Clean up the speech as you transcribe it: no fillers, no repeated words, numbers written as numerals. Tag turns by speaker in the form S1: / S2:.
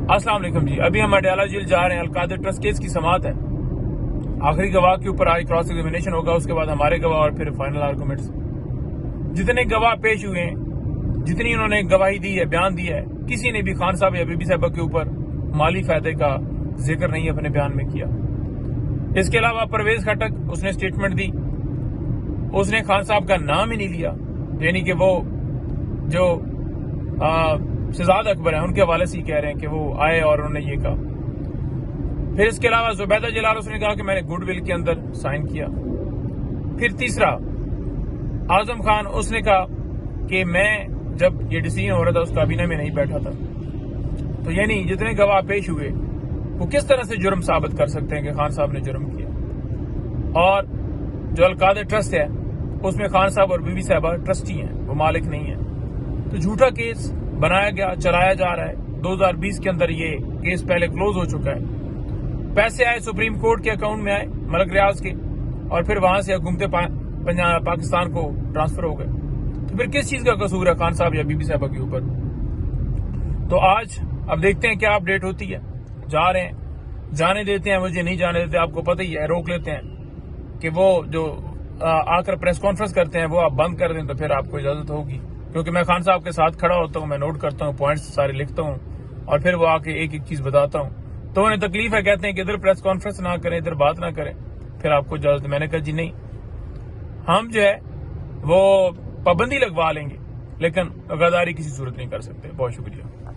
S1: السلام علیکم جی، ابھی ہم اڈیالہ جیل جا رہے ہیں۔ القادر ٹرسٹ کیس کی سماعت ہے۔ آخری گواہ کے اوپر آج کراس ایگزامینیشن ہوگا، اس کے بعد ہمارے گواہ اور پھر فائنل آرگومنٹس۔ جتنے گواہ پیش ہوئے ہیں، جتنی انہوں نے گواہی دی ہے، بیان دیا ہے، کسی نے بھی خان صاحب یا بی بی صاحبہ کے اوپر مالی فائدے کا ذکر نہیں اپنے بیان میں کیا۔ اس کے علاوہ پرویز خٹک، اس نے سٹیٹمنٹ دی، اس نے خان صاحب کا نام ہی نہیں لیا، یعنی کہ وہ جو شہزاد اکبر ہیں ان کے حوالے سے ہی کہہ رہے ہیں کہ وہ آئے اور انہوں نے یہ کہا۔ پھر اس کے علاوہ زبیدہ جلال، اس نے کہا کہ میں نے گڈ ول کے اندر سائن کیا۔ پھر تیسرا اعظم خان، اس نے کہا کہ میں جب یہ ڈیسیژن ہو رہا تھا اس کابینہ میں نہیں بیٹھا تھا۔ تو یعنی جتنے گواہ پیش ہوئے وہ کس طرح سے جرم ثابت کر سکتے ہیں کہ خان صاحب نے جرم کیا؟ اور جو القادر ٹرسٹ ہے اس میں خان صاحب اور بی بی صاحبہ ٹرسٹی ہیں، وہ مالک نہیں ہیں۔ تو جھوٹا کیس بنایا گیا، چلایا جا رہا ہے۔ 2020 کے اندر یہ کیس پہلے کلوز ہو چکا ہے۔ پیسے آئے سپریم کورٹ کے اکاؤنٹ میں، آئے ملک ریاض کے، اور پھر وہاں سے حکومت پاکستان کو ٹرانسفر ہو گئے۔ تو پھر کس چیز کا قصور ہے خان صاحب یا بی بی صاحبہ کے اوپر؟ تو آج اب دیکھتے ہیں کیا اپڈیٹ ہوتی ہے۔ جا رہے ہیں، جانے دیتے ہیں، مجھے نہیں جانے دیتے، آپ کو پتہ ہی ہے، روک لیتے ہیں کہ وہ جو آ کر پریس کانفرنس کرتے ہیں وہ آپ بند کر دیں تو پھر آپ کو اجازت ہوگی، کیونکہ میں خان صاحب کے ساتھ کھڑا ہوتا ہوں، میں نوٹ کرتا ہوں، پوائنٹس سارے لکھتا ہوں، اور پھر وہ آ کے ایک ایک چیز بتاتا ہوں۔ تو انہیں تکلیف ہے، کہتے ہیں کہ ادھر پریس کانفرنس نہ کریں، ادھر بات نہ کریں، پھر آپ کو اجازت۔ میں نے کہا جی نہیں، ہم جو ہے وہ پابندی لگوا لیں گے لیکن غداری کسی صورت نہیں کر سکتے۔ بہت شکریہ۔